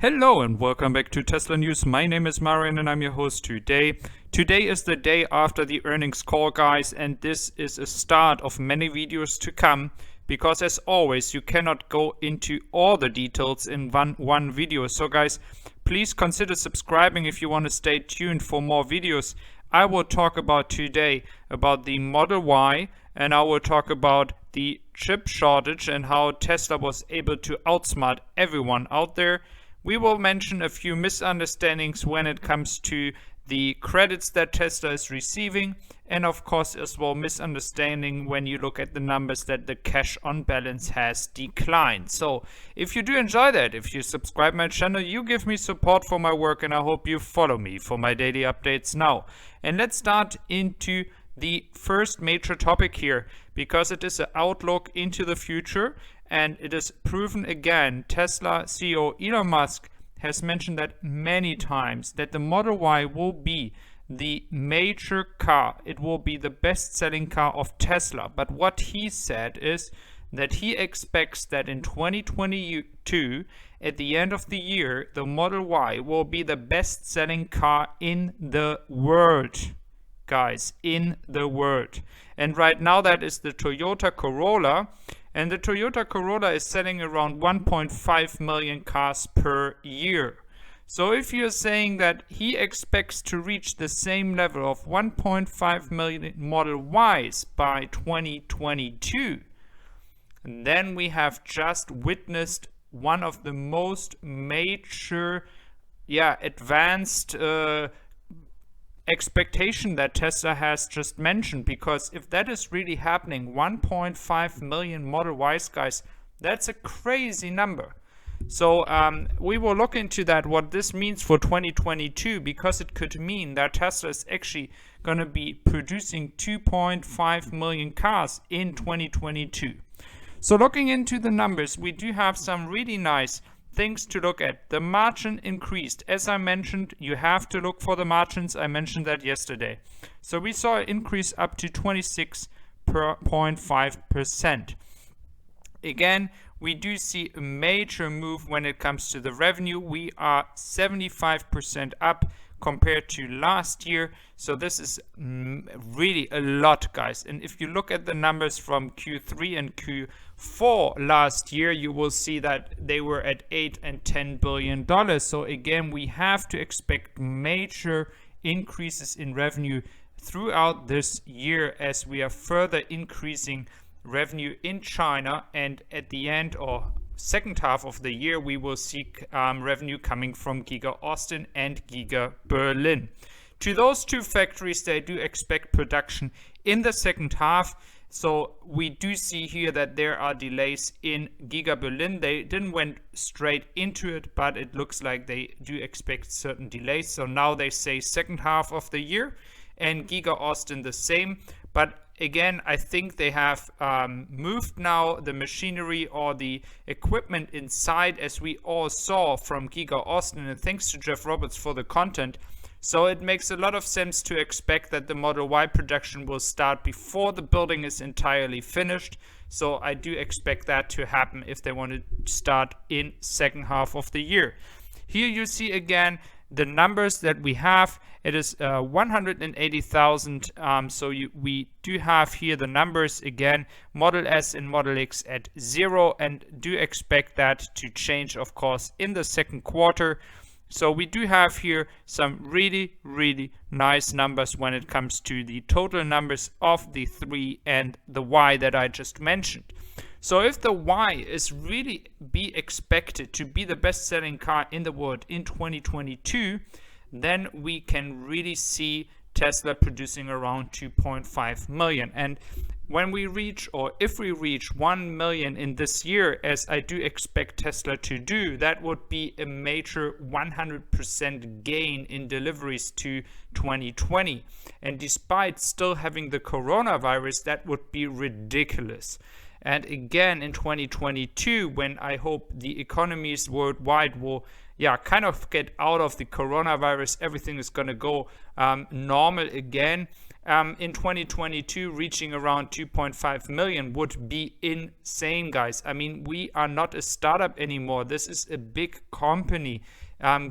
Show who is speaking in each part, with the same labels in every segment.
Speaker 1: Hello and welcome back to Tesla News. My name is Marian and I'm your host today. Today is the day after the earnings call, guys, and this is a start of many videos to come because as always you cannot go into all the details in one video. So guys, please consider subscribing if you want to stay tuned for more videos. I will talk about today about the Model Y, and I will talk about the chip shortage and how Tesla was able to outsmart everyone out there. We will mention a few misunderstandings when it comes to the credits that Tesla is receiving, and of course as well misunderstanding when you look at the numbers that the cash on balance has declined. So if you do enjoy that, if you subscribe my channel, you give me support for my work, and I hope you follow me for my daily updates now. And let's start into the first major topic here, because it is an outlook into the future. And it is proven again, Tesla CEO Elon Musk has mentioned that many times, that the Model Y will be the major car. It will be the best-selling car of Tesla. But what he said is that he expects that in 2022, at the end of the year, the Model Y will be the best-selling car in the world. Guys, in the world. And right now that is the Toyota Corolla. And the Toyota Corolla is selling around 1.5 million cars per year. So if you're saying that he expects to reach the same level of 1.5 million Model Ys by 2022, then we have just witnessed one of the most major, advanced expectation that Tesla has just mentioned. Because if that is really happening, 1.5 million Model Ys, guys, that's a crazy number. So we will look into that, what this means for 2022, because it could mean that Tesla is actually going to be producing 2.5 million cars in 2022. So looking into the numbers, we do have some really nice things to look at. The margin increased. As I mentioned, you have to look for the margins. I mentioned that yesterday. So we saw an increase up to 26.5%. Again, we do see a major move when it comes to the revenue. We are 75% up compared to last year. So this is really a lot, guys. And if you look at the numbers from Q3 and Q4 last year, you will see that they were at $8 and $10 billion. So again, we have to expect major increases in revenue throughout this year as we are further increasing revenue in China, and at the end or second half of the year we will see revenue coming from Giga Austin and Giga Berlin. To those two factories, they do expect production in the second half. So we do see here that there are delays in Giga Berlin. They didn't went straight into it, but it looks like they do expect certain delays. So now they say second half of the year, and Giga Austin the same. But again, I think they have moved now the machinery or the equipment inside, as we all saw from Giga Austin, and thanks to Jeff Roberts for the content. So it makes a lot of sense to expect that the Model Y production will start before the building is entirely finished. So I do expect that to happen if they want to start in second half of the year. Here you see again the numbers that we have. It is 180,000. We do have here the numbers again, Model S and Model X at 0, and do expect that to change, of course, in the second quarter. So we do have here some really, really nice numbers when it comes to the total numbers of the 3 and the Y that I just mentioned. So if the Y is really be expected to be the best-selling car in the world in 2022, then we can really see Tesla producing around 2.5 million. And when we reach, or if we reach 1 million in this year, as I do expect Tesla to do, that would be a major 100% gain in deliveries to 2020. And despite still having the coronavirus, that would be ridiculous. And again, in 2022, when I hope the economies worldwide will kind of get out of the coronavirus, everything is going to go normal again. in 2022 reaching around 2.5 million would be insane, guys. I mean, we are not a startup anymore. This is a big company,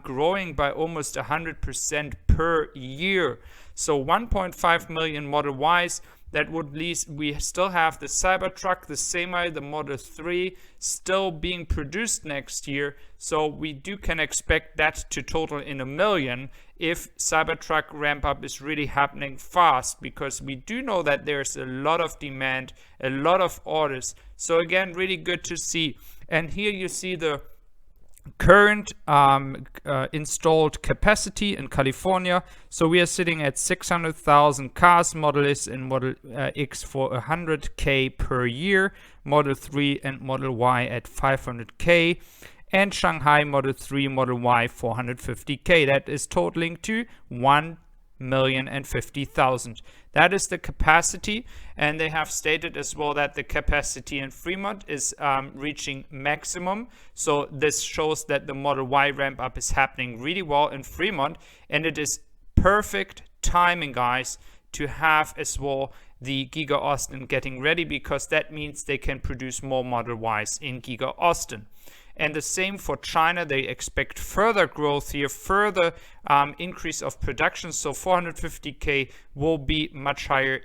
Speaker 1: growing by almost 100% per year. So 1.5 million Model Ys. That would least, we still have the Cybertruck, the Semi, the Model 3 still being produced next year. So we can expect that to total in 1 million if Cybertruck ramp up is really happening fast, because we do know that there's a lot of demand, a lot of orders. So again, really good to see. And here you see the current installed capacity in California. So we are sitting at 600,000 cars, Model S and Model X for 100K per year, Model 3 and Model Y at 500K, and Shanghai Model 3, Model Y 450K. That is totaling to 1,050,000. That is the capacity, and they have stated as well that the capacity in Fremont is reaching maximum. So this shows that the Model Y ramp up is happening really well in Fremont, and it is perfect timing, guys, to have as well the Giga Austin getting ready, because that means they can produce more Model Ys in Giga Austin. And the same for China. They expect further growth here, further increase of production. So 450K will be much higher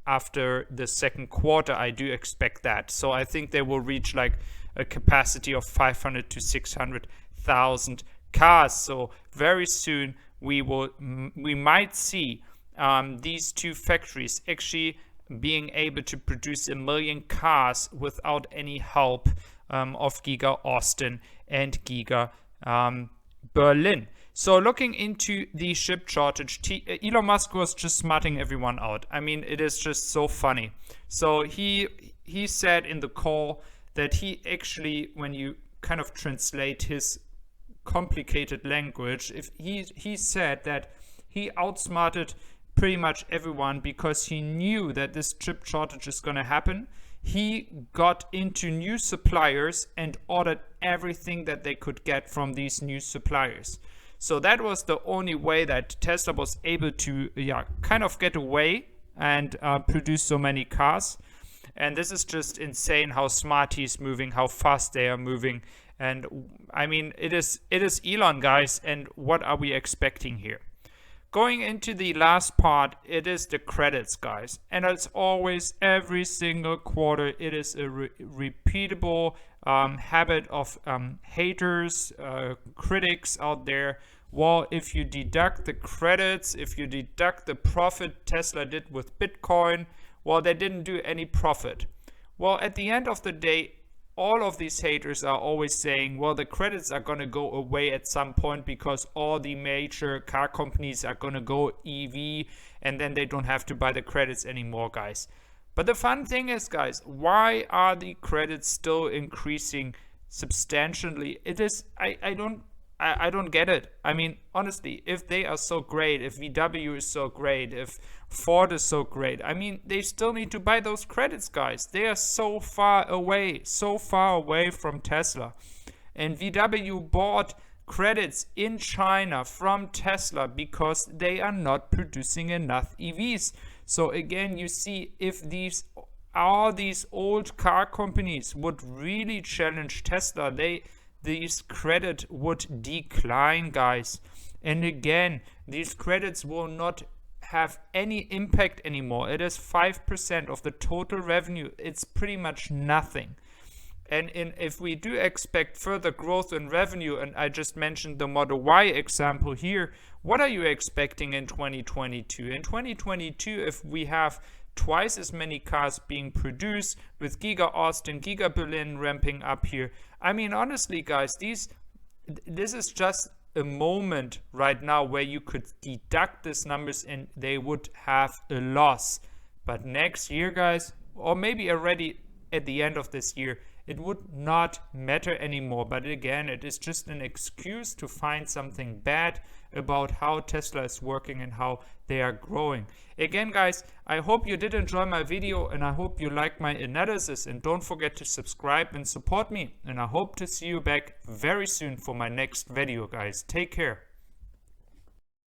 Speaker 1: after the second quarter. I do expect that. So I think they will reach like a capacity of 500 to 600,000 cars. So very soon we might see these two factories actually being able to produce 1 million cars without any help of Giga Austin and Giga Berlin. So looking into the chip shortage, Elon Musk was just smarting everyone out. I mean, it is just so funny. So he said in the call that he actually, when you kind of translate his complicated language, he said that he outsmarted pretty much everyone because he knew that this chip shortage is going to happen. He got into new suppliers and ordered everything that they could get from these new suppliers. So that was the only way that Tesla was able to kind of get away and produce so many cars. And this is just insane how smart he's moving, how fast they are moving. And I mean, it is Elon, guys. And what are we expecting here? Going into the last part, it is the credits, guys. And as always, every single quarter, it is a repeatable habit of haters, critics out there. Well, if you deduct the credits, if you deduct the profit Tesla did with Bitcoin, well, they didn't do any profit. Well, at the end of the day, all of these haters are always saying, well, the credits are going to go away at some point because all the major car companies are going to go EV, and then they don't have to buy the credits anymore, guys. But the fun thing is, guys, why are the credits still increasing substantially? I don't get it. I mean, honestly, if they are so great, if VW is so great, if Ford is so great, I mean, they still need to buy those credits, guys. They are so far away from Tesla. And VW bought credits in China from Tesla because they are not producing enough EVs. So again, you see, if these old car companies would really challenge Tesla, these credits would decline, guys. And again, these credits will not have any impact anymore. It is 5% of the total revenue. It's pretty much nothing. And if we do expect further growth in revenue, and I just mentioned the Model Y example here, what are you expecting in 2022? In 2022, if we have twice as many cars being produced with Giga Austin, Giga Berlin ramping up here. I mean, honestly, guys, this is just a moment right now where you could deduct these numbers and they would have a loss. But next year, guys, or maybe already at the end of this year, it would not matter anymore. But again, it is just an excuse to find something bad about how Tesla is working and how they are growing. Again, guys, I hope you did enjoy my video and I hope you like my analysis, and don't forget to subscribe and support me, and I hope to see you back very soon for my next video, guys. Take care.